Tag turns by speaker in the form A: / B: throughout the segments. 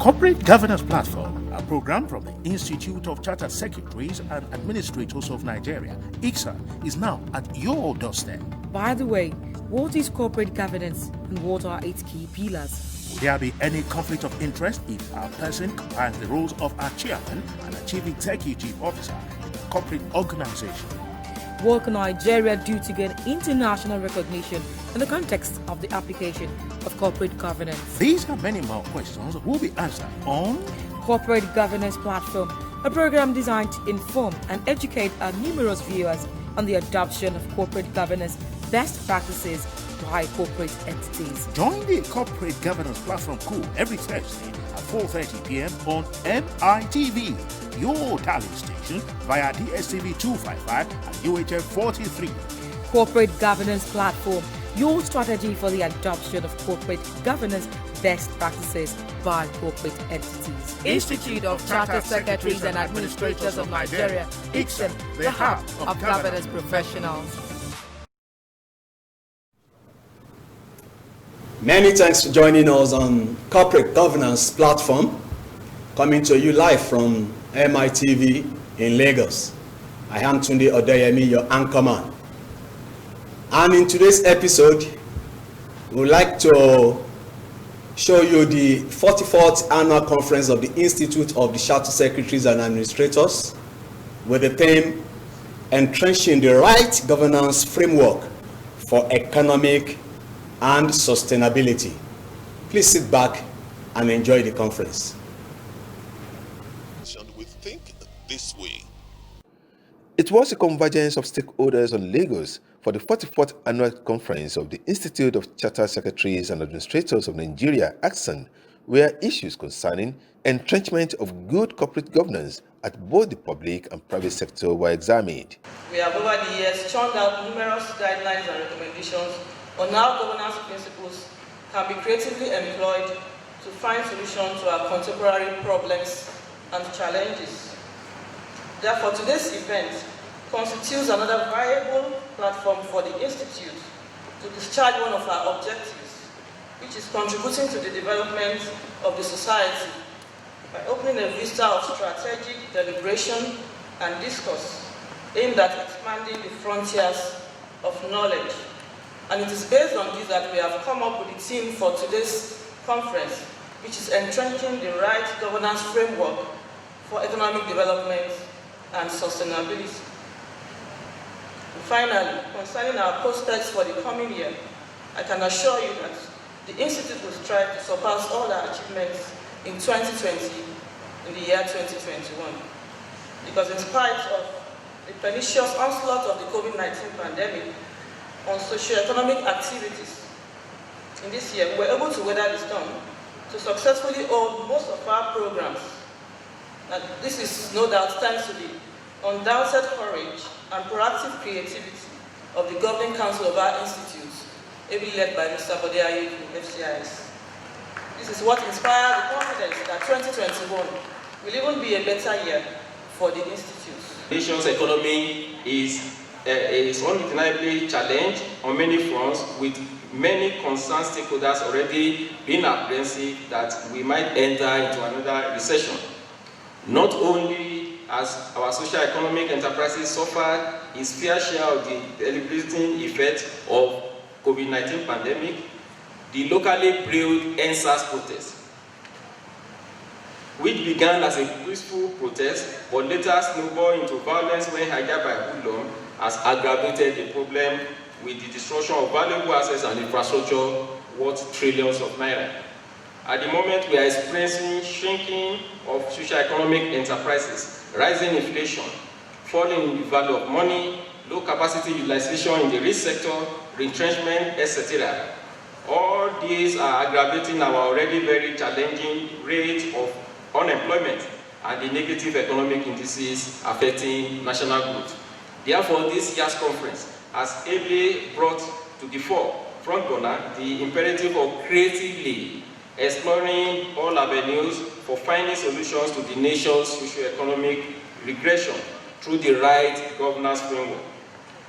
A: Corporate Governance Platform, a program from the Institute of Chartered Secretaries and Administrators of Nigeria, Icsan, is now at your doorstep.
B: By the way, what is corporate governance and what are its key pillars?
A: Will there be any conflict of interest if a person combines the roles of a chairman and a chief executive officer in a corporate organization?
B: What can Nigeria do to gain international recognition in the context of the application of corporate governance?
A: These and many more questions will be answered on
B: Corporate Governance Platform, a program designed to inform and educate our numerous viewers on the adoption of corporate governance best practices by corporate entities.
A: Join the Corporate Governance Platform crew every Thursday at 4:30 p.m. on MITV, your talent station, via DSTV 255 and UHF 43.
B: Corporate Governance Platform, your strategy for the adoption of corporate governance best practices by corporate entities. Institute of Chartered Secretaries and Administrators of Nigeria, Icsan, the hub of governance professionals.
C: Many thanks for joining us on Corporate Governance Platform, coming to you live from MITV in Lagos. I am Tunde Odeyemi, your anchorman. And in today's episode, we would like to show you the 44th Annual Conference of the Institute of the Chartered Secretaries and Administrators with the theme, Entrenching the Right Governance Framework for Economic and Sustainability. Please sit back and enjoy the conference.
D: We think this way.
E: It was a convergence of stakeholders on Lagos for the 44th Annual Conference of the Institute of Chartered Secretaries and Administrators of Nigeria, Icsan, where issues concerning entrenchment of good corporate governance at both the public and private sector were examined.
F: We have over the years churned out numerous guidelines and recommendations on how governance principles can be creatively employed to find solutions to our contemporary problems and challenges. Therefore, today's event constitutes another viable platform for the Institute to discharge one of our objectives, which is contributing to the development of the society by opening a vista of strategic deliberation and discourse aimed at expanding the frontiers of knowledge. And it is based on this that we have come up with the theme for today's conference, which is entrenching the right governance framework for economic development and sustainability. And finally, concerning our prospects for the coming year, I can assure you that the Institute will strive to surpass all our achievements in 2020 in the year 2021. Because in spite of the pernicious onslaught of the COVID-19 pandemic on socio-economic activities in this year, we were able to weather the storm to successfully hold most of our programs. And this is no doubt thanks to the undoubted courage and proactive creativity of the Governing Council of our institutes, ably led by Mr. Bodeaye from FCIS. This is what inspired the confidence that 2021 will even be a better year for the institutes.
G: The nation's economy is undeniably challenged on many fronts, with many concerned stakeholders already being apprehensive that we might enter into another recession. Not only has our socio-economic enterprises suffered its fair share of the debilitating effect of COVID-19 pandemic, the locally brewed NSAS protest, which began as a peaceful protest but later snowballed into violence when hijacked by hoodlums, has aggravated the problem with the destruction of valuable assets and infrastructure worth trillions of naira. At the moment, we are experiencing shrinking of socio-economic enterprises, rising inflation, falling in the value of money, low capacity utilization in the risk sector, retrenchment, etc. All these are aggravating our already very challenging rate of unemployment and the negative economic indices affecting national growth. Therefore, this year's conference has ably brought to the front burner the imperative of creatively exploring all avenues for finding solutions to the nation's socio-economic regression through the right governance framework.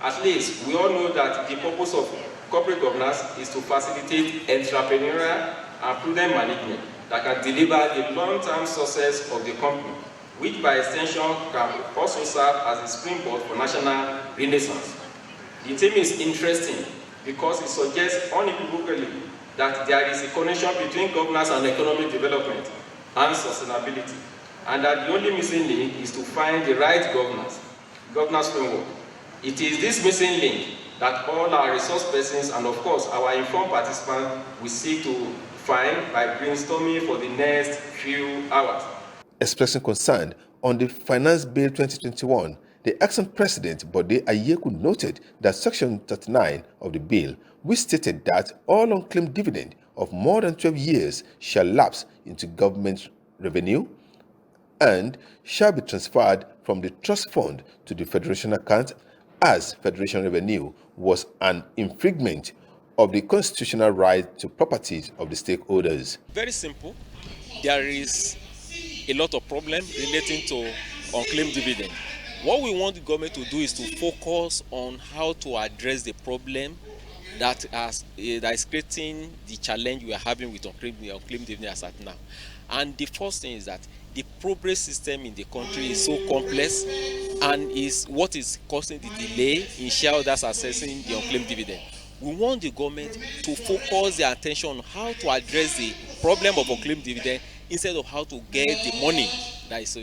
G: At least, we all know that the purpose of corporate governance is to facilitate entrepreneurial and prudent management that can deliver the long-term success of the company, which by extension can also serve as a springboard for national renaissance. The theme is interesting because it suggests unequivocally that there is a connection between governance and economic development and sustainability, and that the only missing link is to find the right governance framework. It is this missing link that all our resource persons and of course our informed participants will seek to find by brainstorming for the next few hours.
E: Expressing concern on the Finance Bill 2021, the Icsan President Bode Ayeku noted that Section 39 of the bill, which stated that all unclaimed dividend of more than 12 years shall lapse into government revenue and shall be transferred from the trust fund to the Federation account as Federation revenue was an infringement of the constitutional right to properties of the stakeholders.
H: Very simple. There is a lot of problems relating to unclaimed dividend. What we want the government to do is to focus on how to address the problem that is creating the challenge we are having with unclaimed dividend as at now. And the first thing is that the probate system in the country is so complex and is what is causing the delay in shareholders accessing the unclaimed dividend. We want the government to focus their attention on how to address the problem of unclaimed dividend instead of how to get the money that is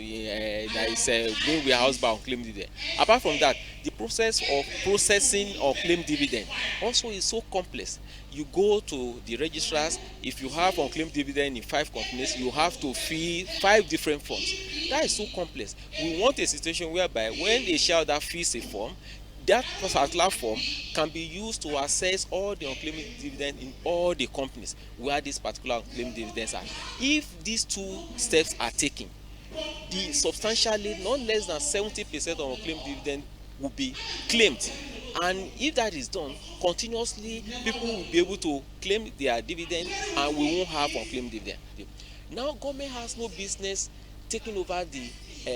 H: being warehoused by unclaimed dividend. Apart from that, the process of processing unclaimed dividend also is so complex. You go to the registrars, if you have unclaimed dividend in 5 companies, you have to fill 5 different forms. That is so complex. We want a situation whereby when a shareholder fills a form, that particular form can be used to assess all the unclaimed dividend in all the companies where this particular unclaimed dividends are. If these 2 steps are taken, the substantially not less than 70% of unclaimed dividend will be claimed. And if that is done, continuously people will be able to claim their dividend and we won't have unclaimed dividend. Now government has no business taking over the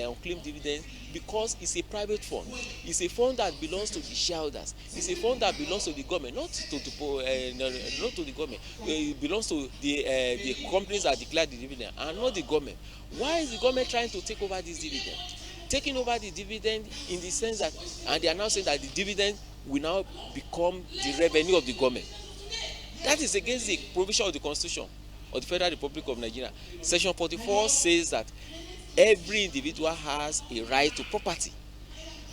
H: unclaimed dividend because it's a private fund. It's a fund that belongs to the shareholders. It's a fund that belongs to the government, not to the government. It belongs to the companies that declare the dividend and not the government. Why is the government trying to take over this dividend? Taking over the dividend in the sense that, and they are now saying that the dividend will now become the revenue of the government. That is against the provision of the Constitution of the Federal Republic of Nigeria. Section 44 says that every individual has a right to property.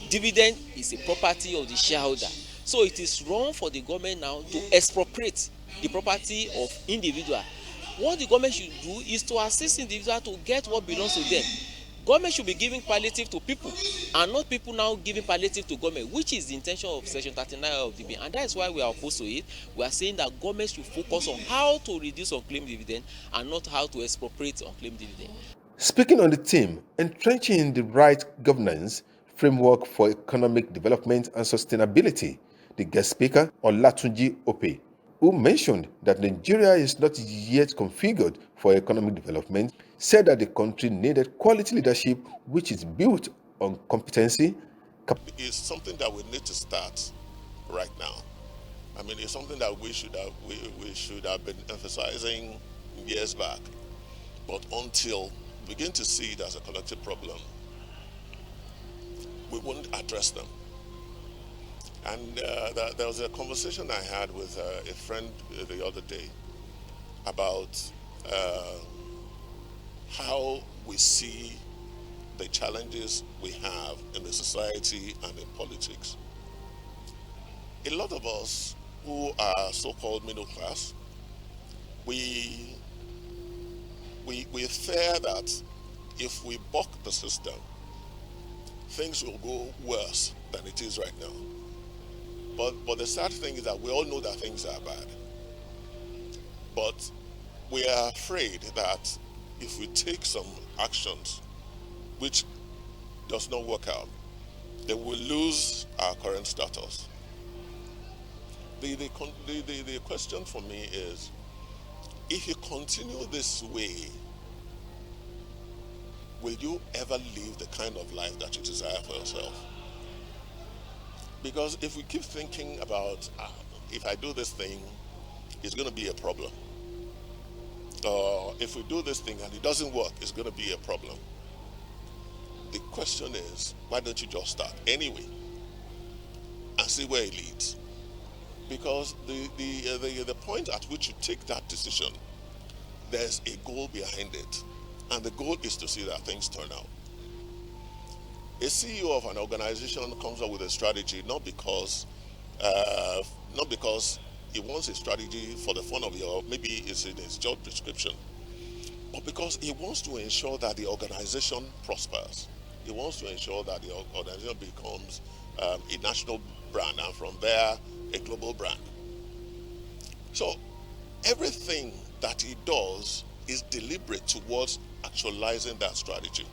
H: Dividend is a property of the shareholder. So it is wrong for the government now to expropriate the property of individual. What the government should do is to assist individuals to get what belongs to them. Government should be giving palliative to people and not people now giving palliative to government, which is the intention of Section 39 of the bill. And that is why we are opposed to it. We are saying that government should focus on how to reduce unclaimed dividend and not how to expropriate unclaimed dividend.
E: Speaking on the theme, entrenching the right governance framework for economic development and sustainability, the guest speaker, Olatunji Ope, who mentioned that Nigeria is not yet configured for economic development, said that the country needed quality leadership which is built on competency.
D: It's something that we need to start right now. I mean, it's something that we should have been emphasizing years back. But until we begin to see it as a collective problem, we won't address them. And there was a conversation I had with a friend the other day about how we see the challenges we have in the society and in politics. A lot of us who are so-called middle class, we fear that if we buck the system, things will go worse than it is right now. But the sad thing is that we all know that things are bad. But we are afraid that if we take some actions which does not work out, then we'll lose our current status. The question for me is, if you continue this way, will you ever live the kind of life that you desire for yourself? Because if we keep thinking about, if I do this thing, it's going to be a problem, if we do this thing and it doesn't work, it's going to be a problem. The question is, why don't you just start anyway and see where it leads? Because the point at which you take that decision, there's a goal behind it, and the goal is to see that things turn out. A CEO of an organization comes up with a strategy not because he wants a strategy for the fun of it, or maybe it's in his job description, but because he wants to ensure that the organization prospers. He wants to ensure that the organization becomes a national brand, and from there, a global brand. So everything that he does is deliberate towards actualizing that strategy.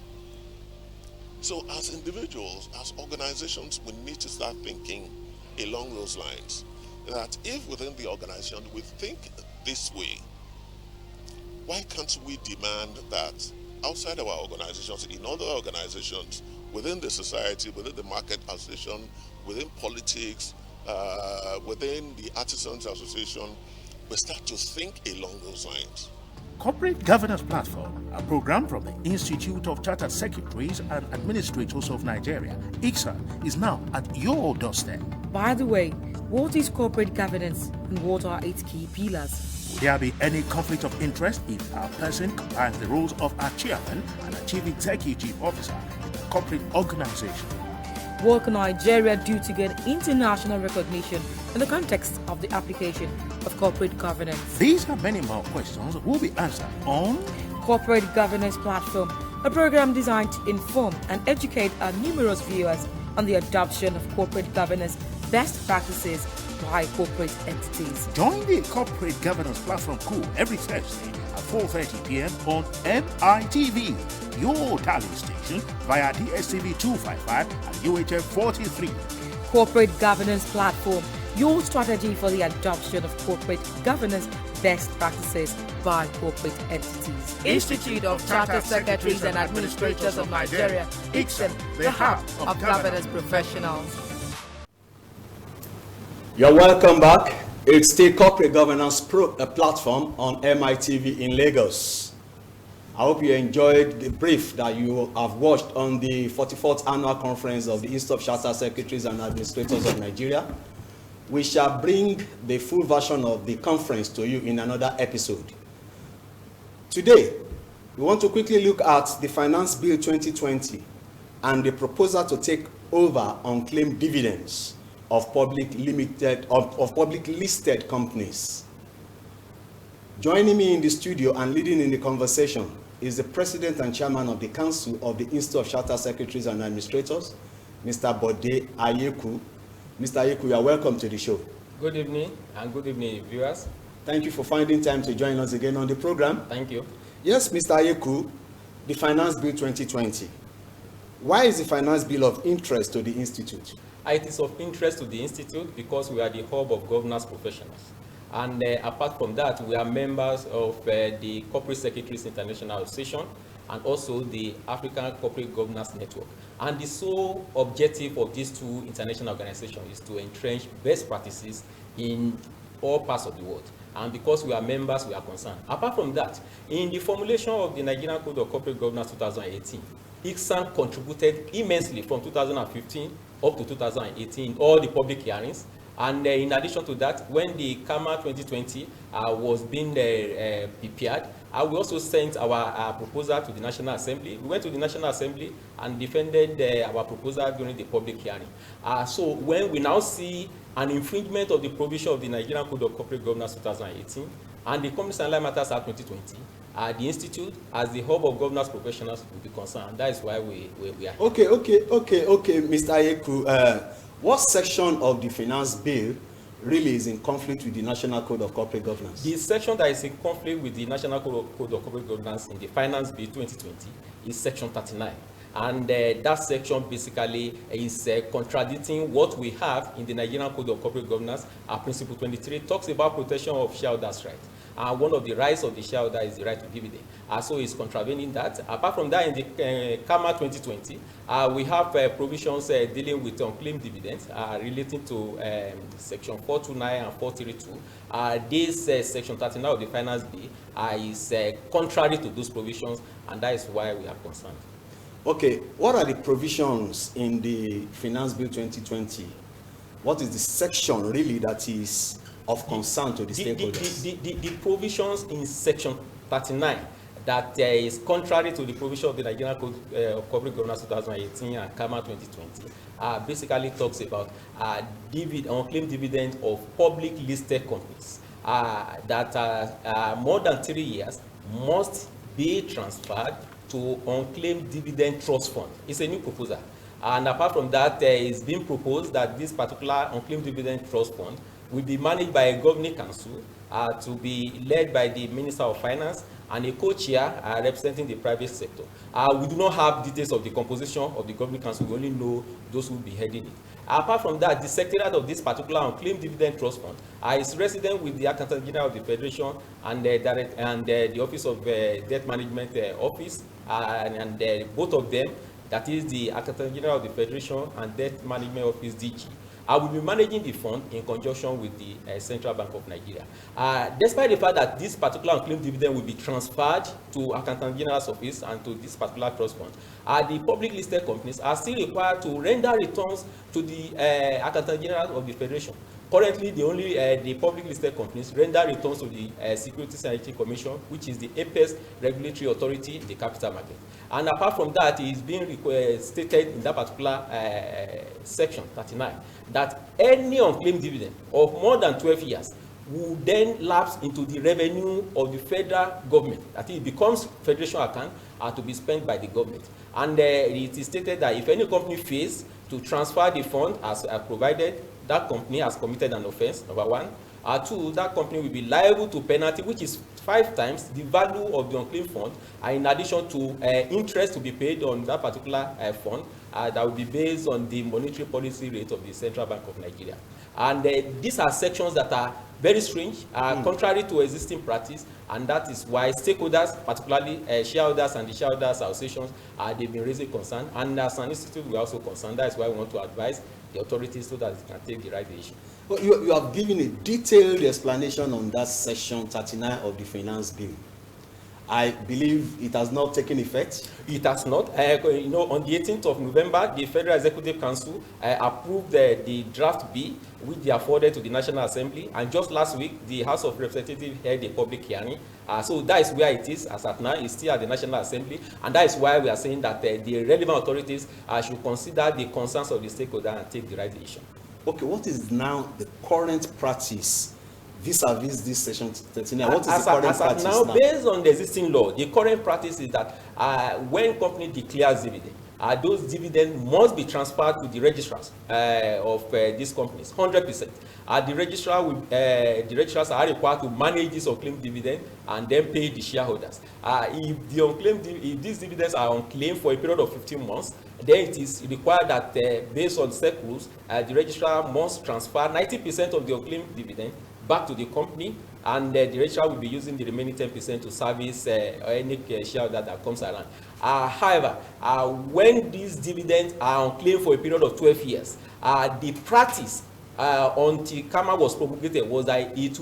D: So as individuals, as organizations, we need to start thinking along those lines. That if within the organization we think this way, why can't we demand that outside our organizations, in other organizations, within the society, within the market association, within politics, within the artisans association, we start to think along those lines.
A: Corporate Governance Platform, a program from the Institute of Chartered Secretaries and Administrators of Nigeria, Icsan, is now at your doorstep.
B: By the way, what is corporate governance and what are its key pillars?
A: Will there be any conflict of interest if a person combines the roles of a chairman and a chief executive officer in a corporate organization?
B: What can Nigeria do to get international recognition in the context of the application of corporate governance?
A: These and many more questions will be answered on
B: Corporate Governance Platform, a program designed to inform and educate our numerous viewers on the adoption of corporate governance best practices by corporate entities.
A: Join the Corporate Governance Platform crew every Thursday at 4:30 p.m. on MITV, your talent station, via DSTV 255 and UHF 43.
B: Corporate Governance Platform, your strategy for the adoption of corporate governance best practices by corporate entities.
F: Institute of Chartered Secretaries and Administrators of Nigeria, Icsan, the hub of governance professionals.
C: You're welcome back. It's the Corporate Governance Platform on MITV in Lagos. I hope you enjoyed the brief that you have watched on the 44th Annual Conference of the Institute of Chartered Secretaries and Administrators of Nigeria. We shall bring the full version of the conference to you in another episode. Today, we want to quickly look at the Finance Bill 2020 and the proposal to take over unclaimed dividends of public listed companies. Joining me in the studio and leading in the conversation is the President and Chairman of the Council of the Institute of Chartered Secretaries and Administrators, Mr. Bode Ayeku. Mr. Ayeku, you are welcome to the show.
G: Good evening, and good evening, viewers.
C: Thank you for finding time to join us again on the program.
G: Thank you.
C: Yes, Mr. Ayeku, the Finance Bill 2020. Why is the Finance Bill of interest to the Institute?
G: It is of interest to the Institute because we are the hub of governance professionals. And apart from that, we are members of the Corporate Secretaries International Association and also the African Corporate Governance Network. And the sole objective of these two international organizations is to entrench best practices in all parts of the world. And because we are members, we are concerned. Apart from that, in the formulation of the Nigerian Code of Corporate Governance 2018, Icsan contributed immensely from 2015 up to 2018 in all the public hearings. And in addition to that, when the CAMA 2020 was being prepared, we also sent our proposal to the National Assembly. We went to the National Assembly and defended our proposal during the public hearing. So when we now see an infringement of the provision of the Nigerian Code of Corporate Governance 2018 and the Companies and Land Matters Act 2020, the Institute, as the hub of governance professionals, will be concerned. That is why we are here.
C: Okay, Mr. Ayeku. What section of the Finance Bill really is in conflict with the National Code of Corporate Governance?
G: The section that is in conflict with the National Code of Corporate Governance in the Finance Bill 2020 is Section 39. And that section basically is contradicting what we have in the Nigerian Code of Corporate Governance. Principle 23 talks about protection of shareholders' rights. one of the rights of the shareholder is the right to dividend. So it's contravening that. Apart from that, in the KAMA 2020, we have provisions dealing with unclaimed dividends relating to Section 429 and 432. This Section 39 of the Finance Bill is contrary to those provisions, and that is why we are concerned.
C: Okay, what are the provisions in the Finance Bill 2020? What is the section really that is of concern to the stakeholders?
G: The provisions in Section 39 that is contrary to the provision of the Nigerian Code of Corporate Governance 2018 and KAMA 2020 basically talks about unclaimed dividend of public listed companies that are more than 3 years must be transferred to unclaimed dividend trust fund. It's a new proposal. And apart from that, it's been proposed that this particular unclaimed dividend trust fund will be managed by a governing council to be led by the Minister of Finance and a co-chair representing the private sector. We do not have details of the composition of the governing council. We only know those who will be heading it. Apart from that, the secretariat of this particular unclaimed dividend trust fund is resident with the Accountant General of the Federation and the Office of Debt Management Office, and both of them, that is the Accountant General of the Federation and Debt Management Office DG. I will be managing the fund in conjunction with the Central Bank of Nigeria. Despite the fact that this particular unclaimed dividend will be transferred to Accountant General's office and to this particular trust fund, the public listed companies are still required to render returns to the Accountant General of the Federation. Currently, the public listed companies render returns to the Securities and Exchange Commission, which is the apex regulatory authority in the capital market. And apart from that, it is being stated in that particular section 39 that any unclaimed dividend of more than 12 years will then lapse into the revenue of the federal government. That it becomes federation account to be spent by the government. And it is stated that if any company fails to transfer the fund as provided, that company has committed an offense, number one. Two, that company will be liable to penalty, which is 5 times the value of the unclaimed fund, in addition to interest to be paid on that particular fund that will be based on the monetary policy rate of the Central Bank of Nigeria. And these are sections that are very strange, contrary to existing practice, and that is why stakeholders, particularly shareholders and the shareholders associations, they've been raising concern, and as an institute, we are also concerned. That is why we want to advise the authorities so that they can take the right decision.
C: Well, you have given a detailed explanation on that section 39 of the Finance Bill. I believe it has not taken effect.
G: It has not. On the 18th of November, the Federal Executive Council approved the draft bill, which they forwarded to the National Assembly. And just last week, the House of Representatives held a public hearing. So that is where it is as at now. It's still at the National Assembly. And that is why we are saying that the relevant authorities should consider the concerns of the stakeholder and take the right decision.
C: Okay, what is now the current practice vis-a-vis this section 39? What is the current practice now?
G: Based on the existing law, the current practice is that when company declares dividend, those dividends must be transferred to the registrars of these companies, 100%. The registrars are required to manage this unclaimed dividend and then pay the shareholders. If these dividends are unclaimed for a period of 15 months, then it is required that based on set rules, the registrar must transfer 90% of the unclaimed dividend back to the company, and the registrar will be using the remaining 10% to service any shareholder that comes around. However, when these dividends are unclaimed for a period of 12 years, the practice until KAMA was promulgated was that it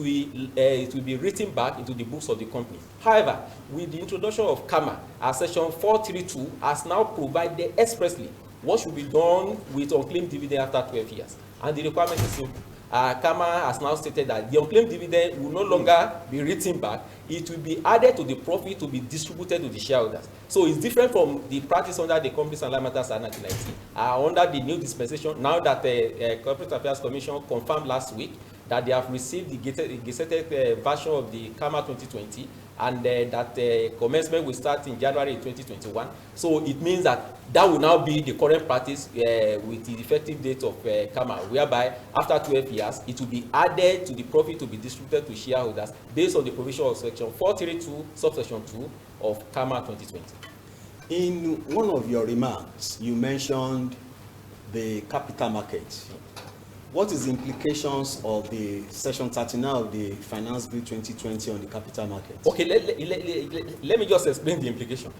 G: will be written back into the books of the company. However, with the introduction of KAMA, Section 432 has now provided expressly what should be done with unclaimed dividend after 12 years. And the requirement is simple. KAMA has now stated that the unclaimed dividend will no longer be written back. It will be added to the profit to be distributed to the shareholders. So it's different from the practice under the Companies and Life Matters Act 1990. Under the new dispensation, now that the Corporate Affairs Commission confirmed last week that they have received the gazetted version of the KAMA 2020, and that commencement will start in January 2021. So it means that will now be the current practice with the effective date of KAMA, whereby after 12 years, it will be added to the profit to be distributed to shareholders based on the provision of Section 432, subsection 2 of KAMA 2020.
C: In one of your remarks, you mentioned the capital market. what is the implications of the Section 39 of the Finance Bill 2020 on the capital market?
G: Okay, let me just explain the implication.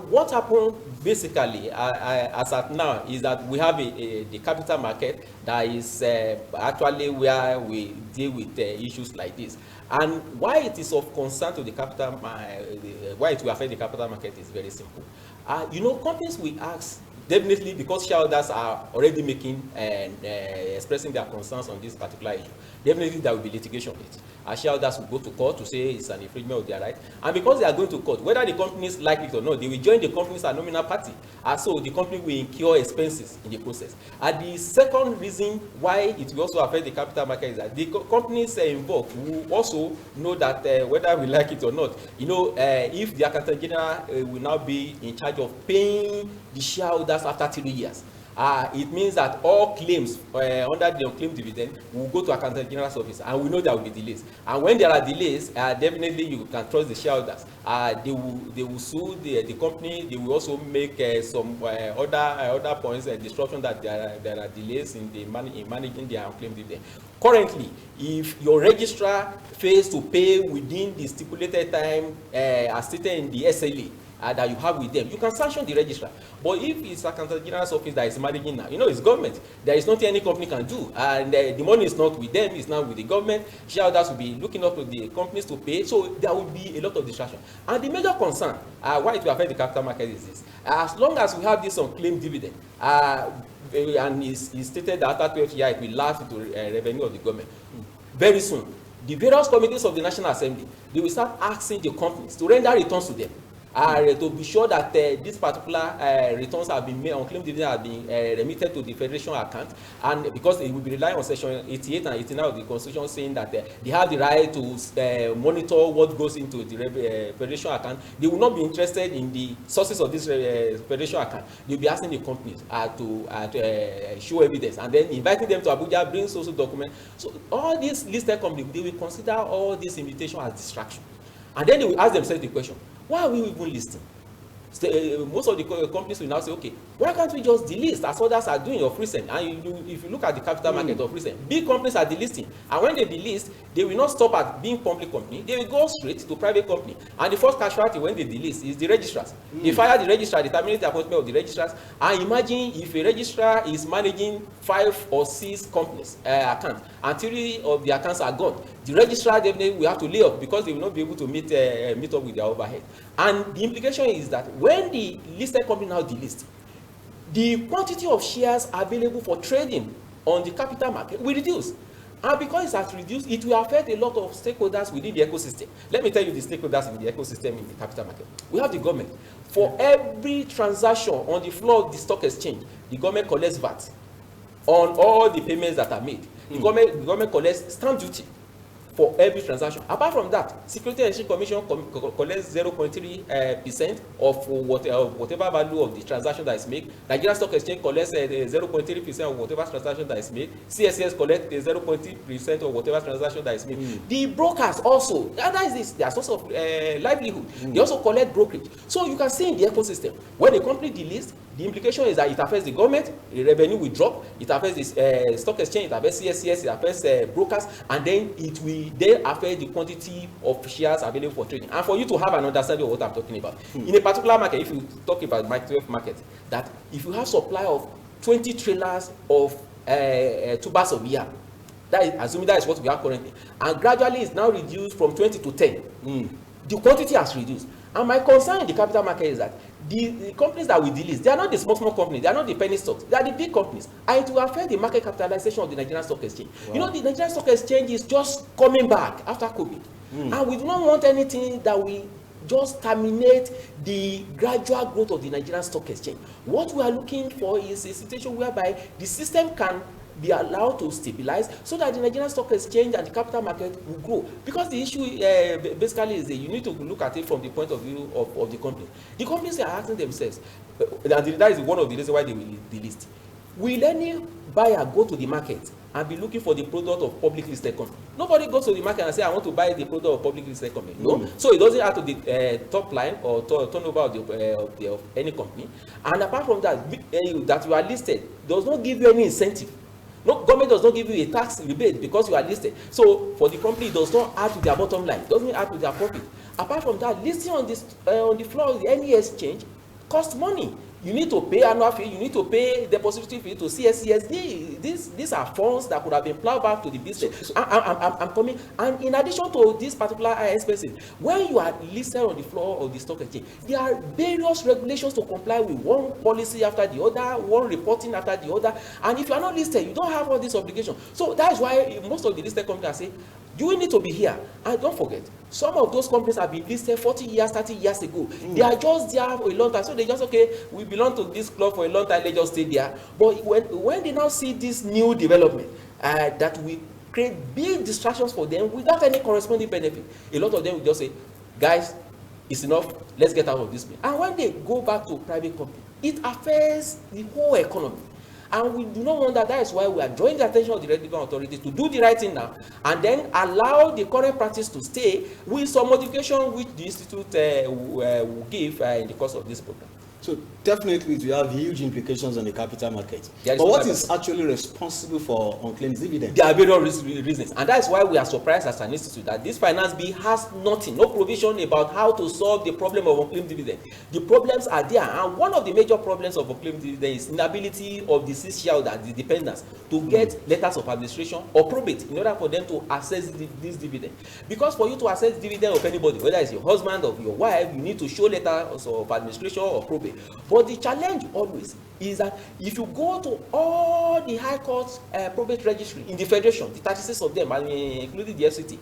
G: What happened basically as at now is that we have the capital market that is actually where we deal with issues like this. And why it is of concern to the capital, why it will affect the capital market is very simple. Companies will ask, definitely because shareholders are already making and expressing their concerns on this particular issue, definitely there will be litigation on it. Shareholders will go to court to say it's an infringement of their right. And because they are going to court, whether the companies like it or not, they will join the companies as nominal party. So the company will incur expenses in the process. And the second reason why it will also affect the capital market is that the companies involved will also know that whether we like it or not, if the Accountant General will now be in charge of paying the shareholders after 3 years, it means that all claims under the unclaimed dividend will go to Accountant General's office, and we know there will be delays. And when there are delays, definitely you can trust the shareholders. They will sue the company. They will also make some other points and disruption that there are delays in managing their unclaimed dividend. Currently, if your registrar fails to pay within the stipulated time as stated in the SLA, that you have with them, you can sanction the registrar. But if it's Accountant General's office that is managing now, it's government. There is nothing any company can do, and the money is not with them; it's now with the government. Shareholders will be looking up to the companies to pay, so there will be a lot of distraction. And the major concern, why it will affect the capital market is this: as long as we have this unclaimed dividend, and it's stated that after 12 years it will last into revenue of the government. Very soon, the various committees of the National Assembly, they will start asking the companies to render returns to them. To be sure that this particular returns have been made, unclaimed dividend have been remitted to the Federation account, and because it will be relying on Section 88 and 89 of the Constitution, saying that they have the right to monitor what goes into the Federation account, they will not be interested in the sources of this Federation account. They will be asking the companies to show evidence, and then inviting them to Abuja, bring social documents. So all these listed companies, they will consider all these invitations as distraction, and then they will ask themselves the question: why are we even listing? Most of the companies will now say, okay, why can't we just delist as others are doing of recent? And if you look at the capital market of recent, big companies are delisting. And when they delist, they will not stop at being public company. They will go straight to private company. And the first casualty when they delist is the registrars. They fire the registrar, they terminate the appointment of the registrars. And imagine if a registrar is managing 5 or 6 companies accounts, and 3 of the accounts are gone. The registrar definitely will have to lay off because they will not be able to meet up with their overhead. And the implication is that when the listed company now delist, the quantity of shares available for trading on the capital market will reduce. And because it has reduced, it will affect a lot of stakeholders within the ecosystem. Let me tell you the stakeholders in the ecosystem in the capital market. We have the government. For every transaction on the floor of the stock exchange, the government collects VAT on all the payments that are made. The government collects stamp duty for every transaction. Apart from that, Security and Exchange Commission collects 0.3% of whatever value of the transaction that is made. Nigeria Stock Exchange collects 0.3% of whatever transaction that is made. CSCS collects 0.3% of whatever transaction that is made. The brokers also, that is this, their source of livelihood. They also collect brokerage. So you can see in the ecosystem, when a company delists, the implication is that it affects the government, the revenue will drop, it affects the stock exchange, it affects CSCS, it affects brokers, and then it will then affect the quantity of shares available for trading. And for you to have an understanding of what I'm talking about, in a particular market, if you talk about microwave market, that if you have supply of 20 trailers of tubers of yam, that is, assuming that is what we have currently, and gradually it's now reduced from 20 to 10, the quantity has reduced. And my concern in the capital market is that the companies that we delist, they are not the small companies, they are not the penny stocks, they are the big companies, and it will affect the market capitalization of the Nigerian Stock Exchange. Wow. The Nigerian Stock Exchange is just coming back after COVID, and we do not want anything that will just terminate the gradual growth of the Nigerian Stock Exchange. What we are looking for is a situation whereby the system can be allowed to stabilize so that the Nigerian Stock Exchange and the capital market will grow. Because the issue basically is that you need to look at it from the point of view of the company. The companies are asking themselves, and that is one of the reasons why they will delist. Will any buyer go to the market and be looking for the product of public listed company? Nobody goes to the market and say, I want to buy the product of public listed company. No. So it doesn't add to the top line or turnover of any company. And apart from that, that you are listed does not give you any incentive
I: No, government does not give you a tax rebate because you are listed. So for the company, it does not add to their bottom line. It doesn't add to their profit. Apart from that, listing on the floor of any exchange costs money. You need to pay annual fee, you need to pay depository fee to CSCSD. These are funds that could have been plowed back to the business. I'm coming. And in addition to this particular expenses, when you are listed on the floor of the stock exchange, there are various regulations to comply with, one policy after the other, one reporting after the other. And if you are not listed, you don't have all these obligations. So that is why most of the listed companies say, you need to be here. And don't forget, some of those companies have been listed 40 years, 30 years ago. They are just there for a long time. So they just, okay, we belong to this club for a long time, they just stay there. But when they now see this new development that will create big distractions for them without any corresponding benefit, a lot of them will just say, guys, it's enough, let's get out of this place. And when they go back to private company, it affects the whole economy. And we do not want that. That is why we are drawing the attention of the relevant authorities to do the right thing now, and then allow the current practice to stay with some modification which the institute will give in the course of this program.
C: So definitely it will have huge implications on the capital market.
I: But
C: what is actually responsible for unclaimed dividends?
I: There are various reasons, and that is why we are surprised as an institute that this finance bill has nothing, no provision about how to solve the problem of unclaimed dividend. The problems are there, and one of the major problems of unclaimed dividend is inability of the deceased shareholder, the dependents, to get letters of administration or probate in order for them to access this dividend. Because for you to access dividend of anybody, whether it's your husband or your wife, you need to show letters of administration or probate. But the challenge always is that if you go to all the high court probate registry in the federation, the 36 of them, including the FCT,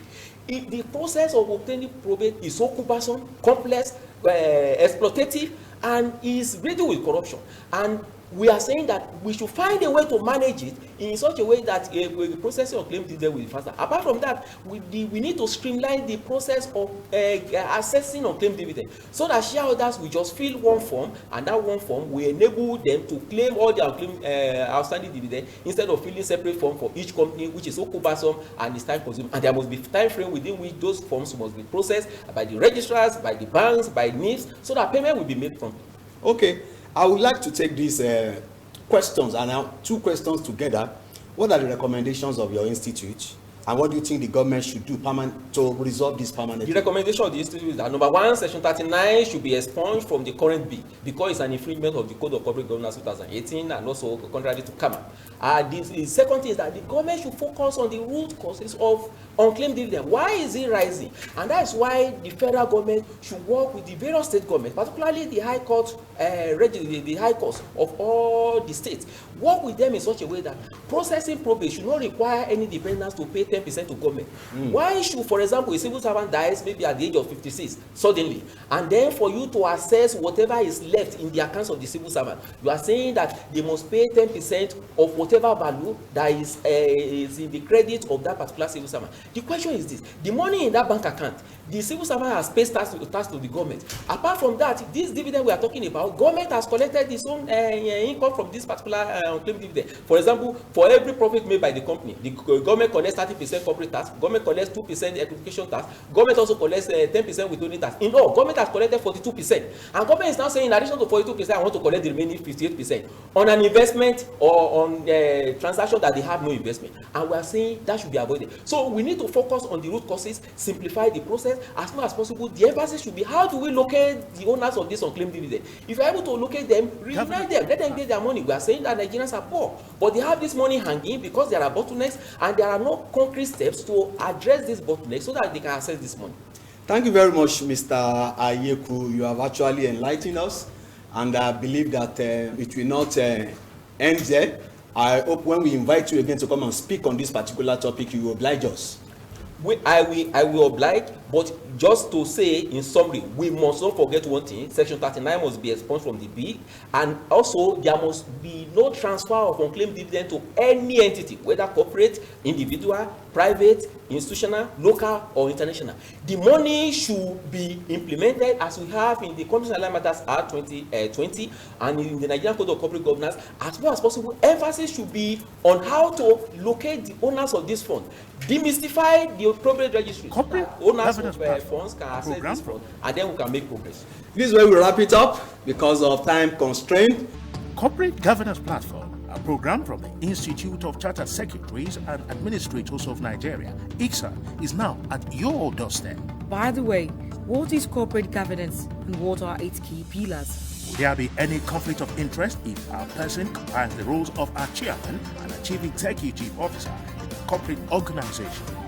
I: the process of obtaining probate is so cumbersome, complex, exploitative, and is riddled with corruption. And we are saying that we should find a way to manage it in such a way that the processing of claim dividend will be faster. Apart from that, we need to streamline the process of assessing on claim dividend so that shareholders will just fill one form, and that one form will enable them to claim all their outstanding dividend instead of filling separate form for each company, which is so cumbersome and is time consuming. And there must be time frame within which those forms must be processed by the registrars, by the banks, by NIFs, so that payment will be made promptly.
C: Okay. I would like to take these questions, and now two questions together. What are the recommendations of your institute, and what do you think the government should do to resolve this permanently?
I: The recommendation of the institute is that number one, section 39 should be expunged from the current bill because it's an infringement of the Code of Corporate Governance 2018 and also contrary to CAMA. The second thing is that the government should focus on the root causes of unclaimed dividend. Why is it rising? And that is why the federal government should work with the various state governments, particularly the high court, the high courts of all the states. Work with them in such a way that processing probate should not require any dependents to pay 10% to government. Why should, for example, a civil servant dies maybe at the age of 56 suddenly, and then for you to assess whatever is left in the accounts of the civil servant, you are saying that they must pay 10% of whatever value that is in the credit of that particular civil servant. The question is this: the money in that bank account, the civil servant has paid tax to the government. Apart from that, this dividend we are talking about, government has collected its own income from this particular unclaimed dividend. For example, for every profit made by the company, the government collects 30% corporate tax, government collects 2% education tax, government also collects 10% withholding tax. In all, government has collected 42%. And government is now saying, in addition to 42%, I want to collect the remaining 58% on an investment or on a transaction that they have no investment. And we are saying that should be avoided. So we need to focus on the root causes, simplify the process as much as possible. The emphasis should be, how do we locate the owners of this unclaimed dividend? If you are able to locate them, reunite them, let them get their money. We are saying that Nigerians are poor, but they have this money hanging because there are bottlenecks and there are no concrete steps to address this bottleneck so that they can access this money.
C: Thank you very much, Mr. Ayeku. You have actually enlightened us, and I believe that it will not end there. I hope when we invite you again to come and speak on this particular topic, you will oblige us.
I: I will oblige, but just to say in summary, we must not forget one thing: section 39 must be expunged from the bill, and also there must be no transfer of unclaimed dividend to any entity, whether corporate, individual, private, institutional, local, or international. The money should be implemented as we have in the Companies and Allied Matters Act 2020 and in the Nigerian Code of Corporate Governance. As well as possible, emphasis should be on how to locate the owners of this fund, demystify the appropriate registry. Owners of funds can access this fund, and then we can make progress.
C: This is where we wrap it up because of time constraint.
A: Corporate Governance Platform A program from the Institute of Chartered Secretaries and Administrators of Nigeria, Icsan, is now at your doorstep.
B: By the way, what is corporate governance and what are its key pillars?
A: Will there be any conflict of interest if a person combines the roles of a chairman and a chief executive officer in a corporate organization?